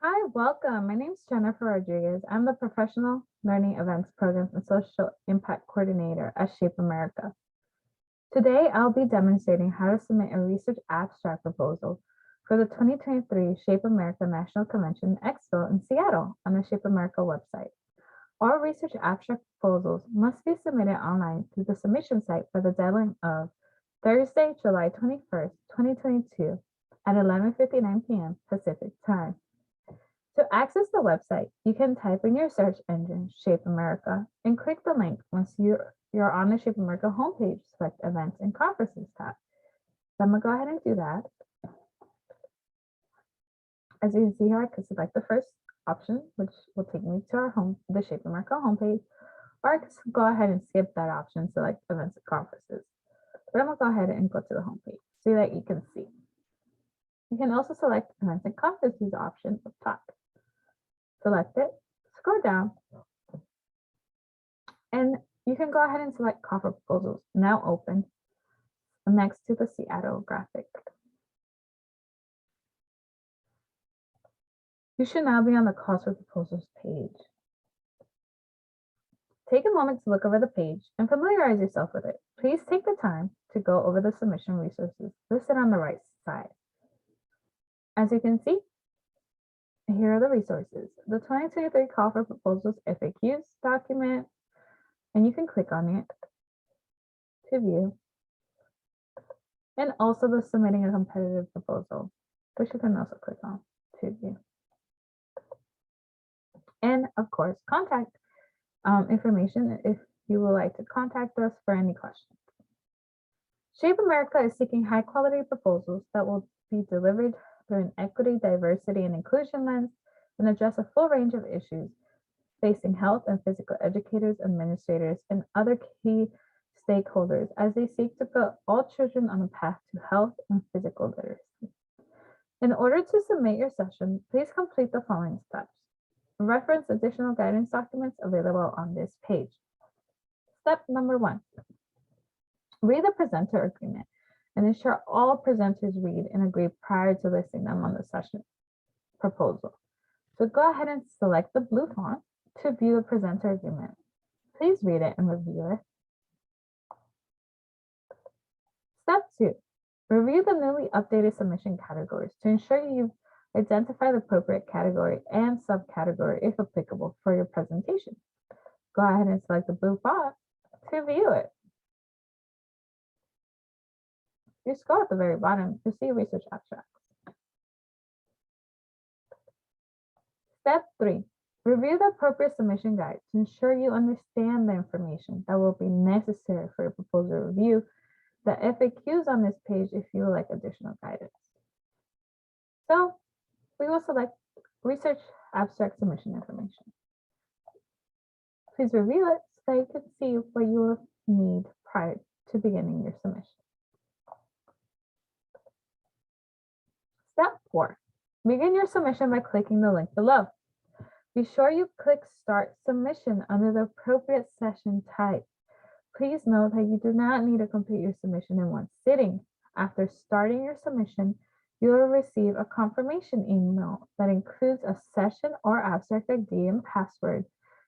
Hi, welcome. My name is Jennifer Rodriguez. I'm the Professional Learning Events Programs and Social Impact Coordinator at Shape America. Today, I'll be demonstrating how to submit a research abstract proposal for the 2023 Shape America National Convention Expo in Seattle on the Shape America website. All research abstract proposals must be submitted online through the submission site for the deadline of Thursday, July 21st, 2022 at 11:59 p.m. Pacific Time. To access the website, you can type in your search engine, Shape America, and click the link once you're on the Shape America homepage, select Events and Conferences tab. So I'm gonna go ahead and do that. As you can see here, I could select the first option, which will take me to our home, the Shape America homepage, or I could go ahead and skip that option, select Events and Conferences. But I'm gonna go ahead and go to the homepage so that you can see. You can also select Events and Conferences option up top. Select it, scroll down, and you can go ahead and select Call for Proposals, now open, next to the Seattle graphic. You should now be on the Calls for Proposals page. Take a moment to look over the page and familiarize yourself with it. Please take the time to go over the submission resources listed on the right side. As you can see, here are the resources. The 2023 Call for Proposals FAQs document, and you can click on it to view. And also the Submitting a Competitive Proposal, which you can also click on to view. And of course, contact information if you would like to contact us for any questions. Shape America is seeking high quality proposals that will be delivered through an equity, diversity, and inclusion lens and address a full range of issues facing health and physical educators, administrators, and other key stakeholders as they seek to put all children on a path to health and physical literacy. In order to submit your session, please complete the following steps. Reference additional guidance documents available on this page. Step number 1. Read the presenter agreement and ensure all presenters read and agree prior to listing them on the session proposal. So go ahead and select the blue font to view the presenter agreement. Please read it and review it. Step 2. Review the newly updated submission categories to ensure you've identified the appropriate category and subcategory, if applicable, for your presentation. Go ahead and select the blue font to view it. You scroll at the very bottom to see research abstracts. Step 3. Review the appropriate submission guide to ensure you understand the information that will be necessary for your proposal review. The FAQs on this page if you would like additional guidance. So we will select Research Abstract Submission Information. Please review it so that you can see what you will need prior to beginning your submission. Step 4. Begin your submission by clicking the link below. Be sure you click Start Submission under the appropriate session type. Please note that you do not need to complete your submission in one sitting. After starting your submission, you will receive a confirmation email that includes a session or abstract ID and password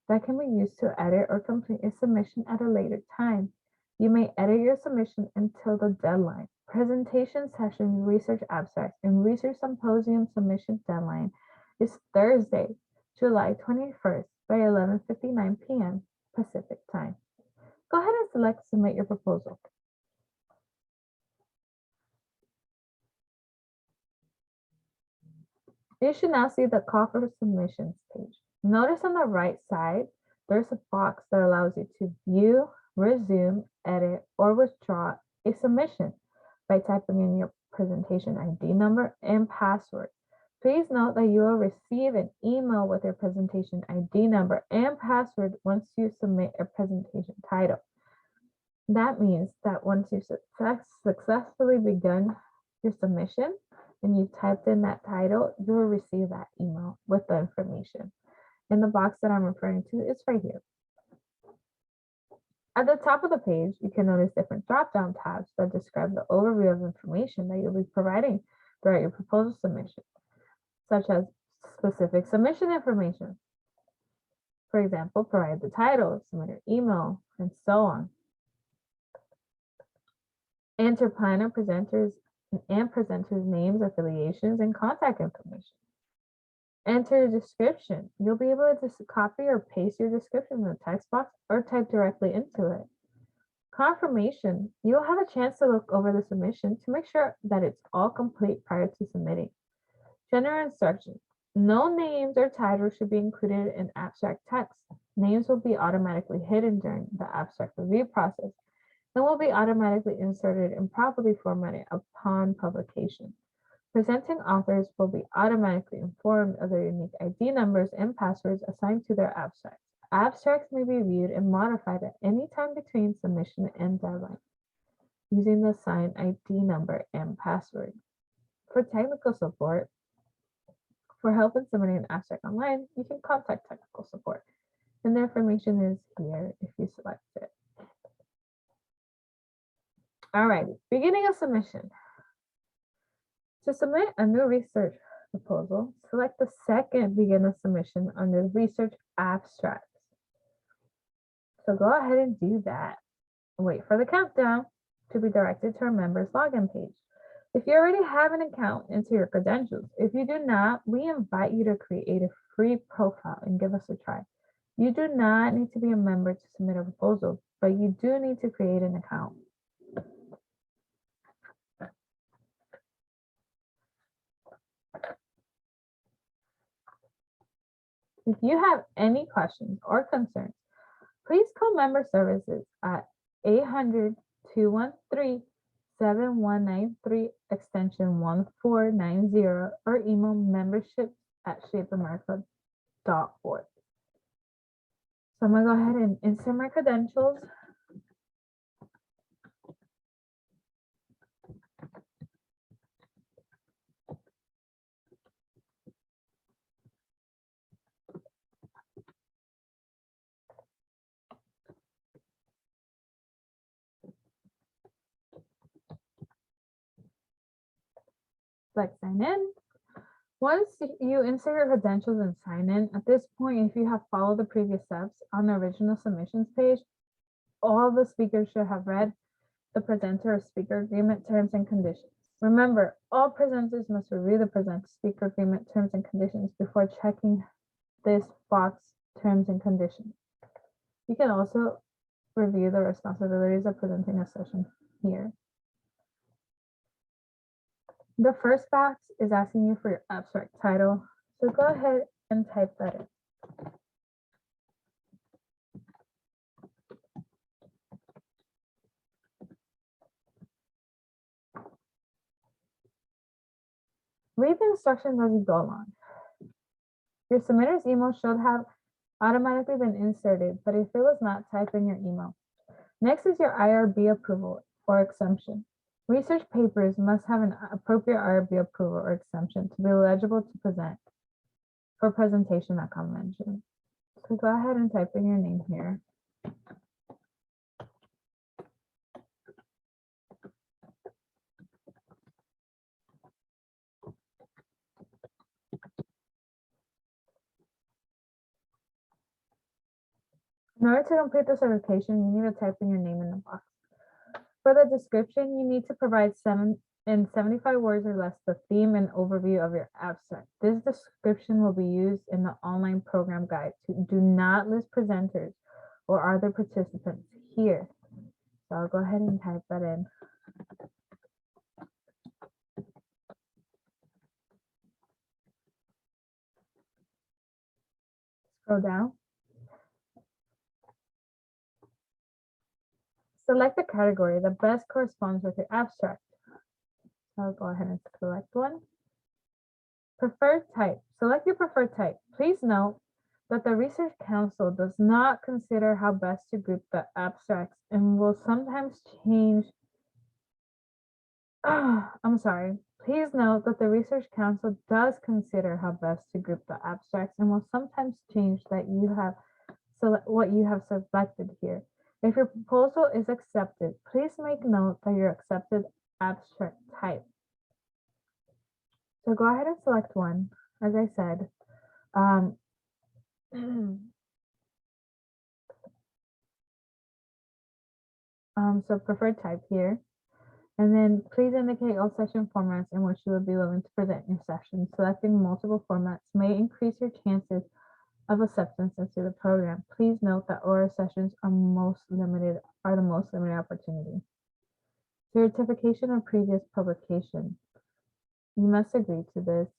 that can be used to edit or complete a submission at a later time. You may edit your submission until the deadline. Presentation session, research abstract, and research symposium submission deadline is Thursday, July 21st by 11:59 p.m. Pacific Time. Go ahead and select Submit your proposal. You should now see the Call for Submissions page. Notice on the right side, there's a box that allows you to view, resume, edit, or withdraw a submission by typing in your presentation ID number and password. Please note that you will receive an email with your presentation ID number and password once you submit a presentation title. That means that once you've successfully begun your submission and you've typed in that title, you will receive that email with the information. And the box that I'm referring to is right here. At the top of the page, you can notice different drop-down tabs that describe the overview of information that you'll be providing throughout your proposal submission, such as specific submission information. For example, provide the title, submitter email, and so on. Enter planner presenters and presenters' names, affiliations, and contact information. Enter a description. You'll be able to just copy or paste your description in the text box or type directly into it. Confirmation. You'll have a chance to look over the submission to make sure that it's all complete prior to submitting. General instructions. No names or titles should be included in abstract text. Names will be automatically hidden during the abstract review process and will be automatically inserted and properly formatted upon publication. Presenting authors will be automatically informed of their unique ID numbers and passwords assigned to their abstracts. Abstracts may be viewed and modified at any time between submission and deadline using the assigned ID number and password. For technical support, for help in submitting an abstract online, you can contact technical support, and the information is here if you select it. All right, beginning of submission. To submit a new research proposal, select the second begin of submission under research abstracts. So go ahead and do that. Wait for the countdown to be directed to our members login page. If you already have an account, enter your credentials. If you do not, we invite you to create a free profile and give us a try. You do not need to be a member to submit a proposal, but you do need to create an account. If you have any questions or concerns, please call member services at 800-213-7193 extension 1490 or email membership@shapeamerica.org. So I'm going to go ahead and insert my credentials. Select sign in. Once you insert your credentials and sign in, at this point, if you have followed the previous steps on the original submissions page, all the speakers should have read the presenter or speaker agreement terms and conditions. Remember, all presenters must review the presenter speaker agreement terms and conditions before checking this box terms and conditions. You can also review the responsibilities of presenting a session here. The first box is asking you for your abstract title, so go ahead and type that in. Read the instructions as you go along. Your submitter's email should have automatically been inserted, but if it was not, type in your email. Next is your IRB approval or exemption. Research papers must have an appropriate IRB approval or exemption to be eligible to present for presentation at convention. So go ahead and type in your name here. In order to complete the certification, you need to type in your name in the box. For the description, you need to provide 75 words or less the theme and overview of your abstract. This description will be used in the online program guide. Do not list presenters or other participants here. So I'll go ahead and type that in. Scroll down. Select the category that best corresponds with your abstract. So I'll go ahead and select one. Preferred type. Select your preferred type. Please note that the Research Council does not consider how best to group the abstracts and will sometimes change. Please note that the Research Council does consider how best to group the abstracts and will sometimes change that you have what you have selected here. If your proposal is accepted, please make note that your accepted abstract type. So go ahead and select one. As I said, Um, so preferred type here. And then please indicate all session formats in which you would be willing to present your session. Selecting multiple formats may increase your chances of acceptance into the program. Please note that oral sessions are the most limited opportunity. Certification of previous publication. You must agree to this.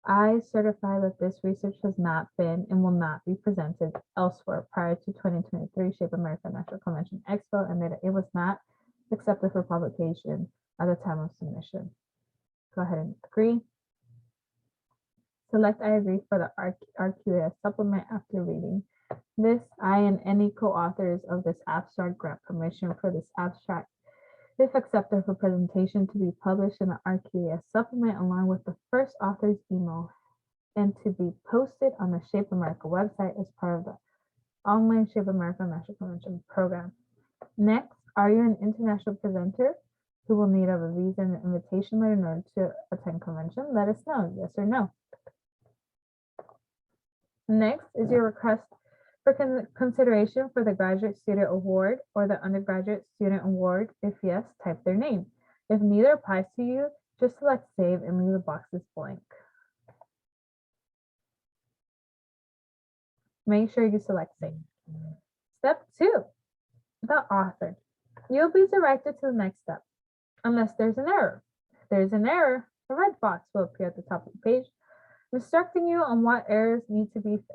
I certify that this research has not been and will not be presented elsewhere prior to 2023 Shape America National Convention Expo, and that it was not accepted for publication at the time of submission. Go ahead and agree. Select I agree for the RQAS supplement after reading this. I and any co-authors of this abstract grant permission for this abstract, if accepted for presentation, to be published in the RQAS supplement along with the first author's email and to be posted on the Shape America website as part of the online Shape America National Convention program. Next, are you an international presenter who will need a visa and invitation letter in order to attend convention? Let us know, yes or no. Next is your request for consideration for the Graduate Student Award or the Undergraduate Student Award. If yes, type their name. If neither applies to you, just select Save and leave the boxes blank. Make sure you select Save. Step 2, the author. You'll be directed to the next step, unless there's an error. If there's an error, a red box will appear at the top of the page, instructing you on what errors need to be fixed.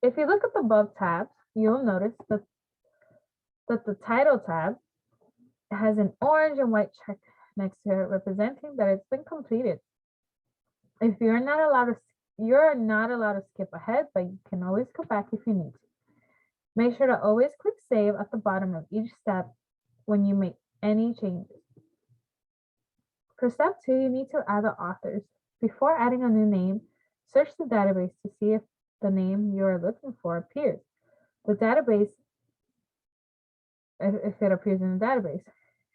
If you look at the above tabs, you'll notice that the title tab has an orange and white check next to it, representing that it's been completed. If you're not allowed to skip ahead, but you can always go back if you need to. Make sure to always click Save at the bottom of each step when you make any changes. For step 2, you need to add the authors. Before adding a new name, search the database to see if the name you are looking for appears. The database, if it appears in the database.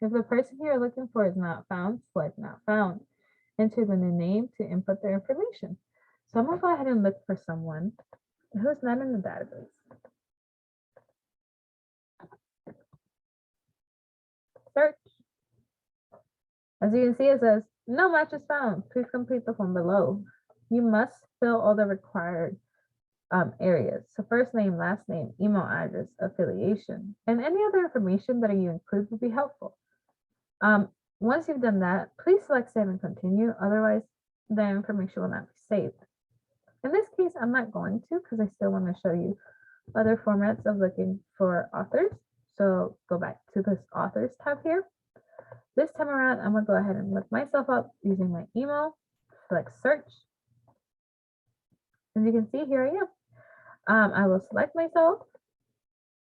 If the person you're looking for is not found, select Not Found. Enter the new name to input their information. So I'm going to go ahead and look for someone who's not in the database. Search. As you can see, it says, no match is found. Please complete the form below. You must fill all the required areas. So first name, last name, email address, affiliation, and any other information that you include will be helpful. Once you've done that, please select Save and Continue. Otherwise, the information will not be saved. In this case, I'm not going to because I still want to show you other formats of looking for authors. So go back to this authors tab here. This time around, I'm going to go ahead and look myself up using my email. Select Search. As you can see, here I am. I will select myself,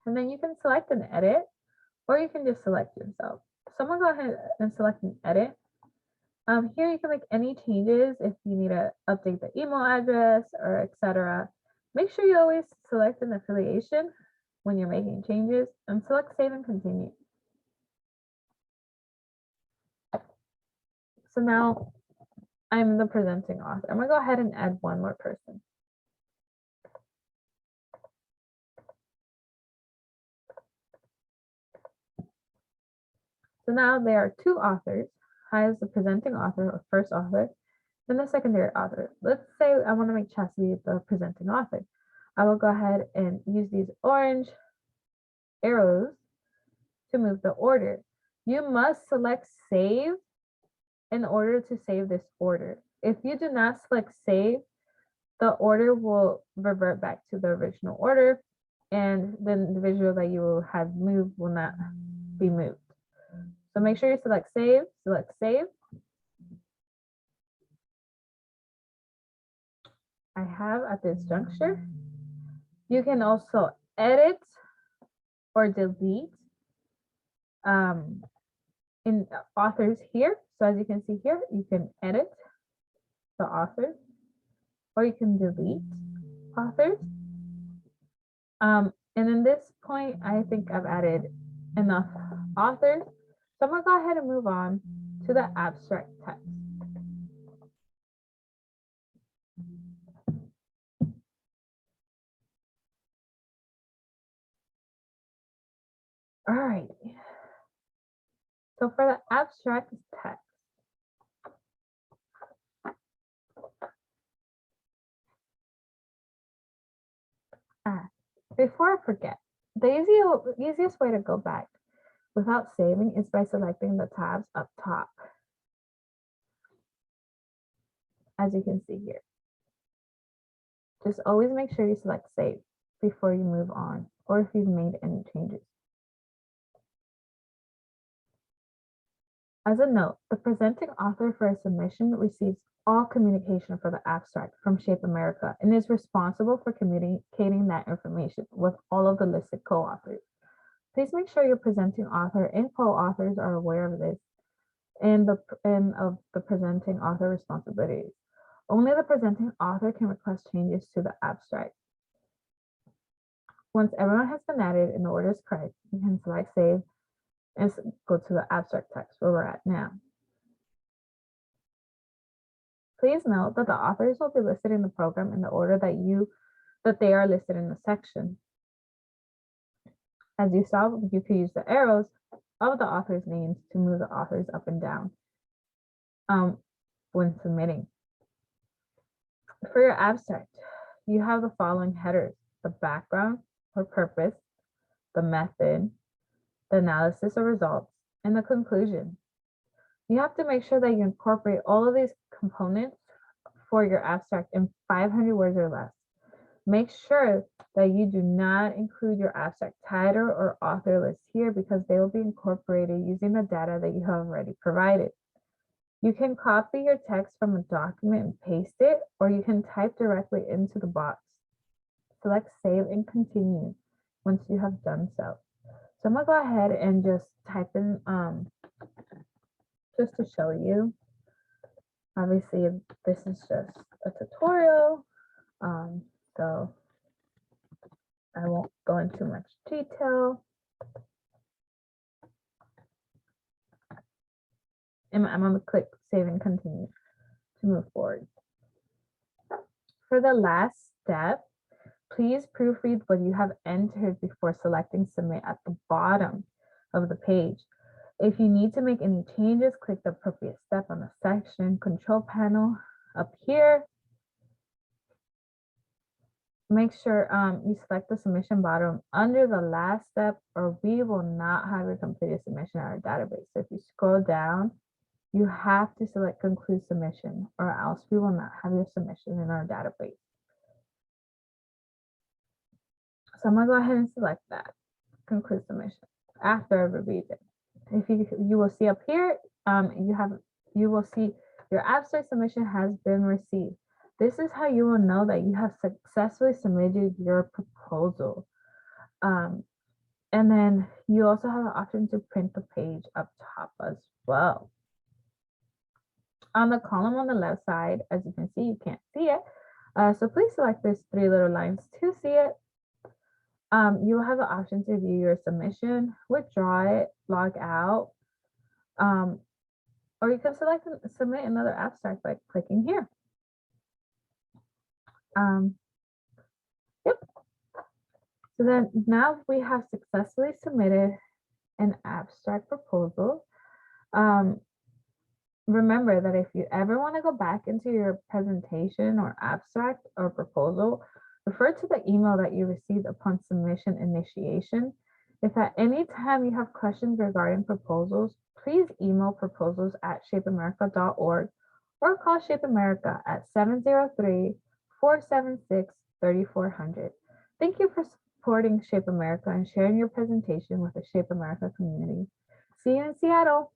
and then you can select and edit, or you can just select yourself. So I'm going to go ahead and select and edit. Here you can make any changes if you need to update the email address or etc. Make sure you always select an affiliation when you're making changes and select Save and Continue. So now I'm the presenting author. I'm going to go ahead and add one more person. So now there are two authors. I as the presenting author or first author, and the secondary author. Let's say I want to make Chastity the presenting author. I will go ahead and use these orange arrows to move the order. You must select Save in order to save this order. If you do not select Save, the order will revert back to the original order, and the individual that you will have moved will not be moved. So make sure you select Save, I have at this juncture. You can also edit or delete in authors here. So as you can see here, you can edit the authors or you can delete authors. And in this point, I think I've added enough authors. So I'm going to go ahead and move on to the abstract text. So for the abstract text, before I forget, the easiest way to go back without saving is by selecting the tabs up top, as you can see here. Just always make sure you select save before you move on, or if you've made any changes. As a note, the presenting author for a submission receives all communication for the abstract from Shape America and is responsible for communicating that information with all of the listed co-authors. Please make sure your presenting author and co-authors are aware of this and of the presenting author responsibilities. Only the presenting author can request changes to the abstract. Once everyone has been added and the order is correct, you can select save and go to the abstract text where we're at now. Please note that the authors will be listed in the program in the order that they are listed in the section. As you saw, you could use the arrows of the authors' names to move the authors up and down when submitting. For your abstract, you have the following headers: the background or purpose, the method, the analysis or results, and the conclusion. You have to make sure that you incorporate all of these components for your abstract in 500 words or less. Make sure that you do not include your abstract title or author list here because they will be incorporated using the data that you have already provided. You can copy your text from a document and paste it, or you can type directly into the box. Select save and continue once you have done so. So I'm gonna go ahead and just type in, just to show you. Obviously, this is just a tutorial, so I won't go into much detail. And I'm going to click save and continue to move forward. For the last step, please proofread what you have entered before selecting submit at the bottom of the page. If you need to make any changes, click the appropriate step on the section control panel up here. Make sure you select the submission bottom under the last step, or we will not have your completed submission in our database. So if you scroll down, you have to select conclude submission, or else we will not have your submission in our database. So I'm gonna go ahead and select that, conclude submission, after I reviewed it. If you will see up here, you will see your abstract submission has been received. This is how you will know that you have successfully submitted your proposal. And then you also have the option to print the page up top as well. On the column on the left side, as you can see, you can't see it. So please select these three little lines to see it. You will have the option to view your submission, withdraw it, log out, or you can select and submit another abstract by clicking here. Yep. So then now we have successfully submitted an abstract proposal. Remember that if you ever want to go back into your presentation or abstract or proposal, refer to the email that you received upon submission initiation. If at any time you have questions regarding proposals, please email proposals@shapeamerica.org or call Shape America at 703-476-3400. Thank you for supporting Shape America and sharing your presentation with the Shape America community. See you in Seattle.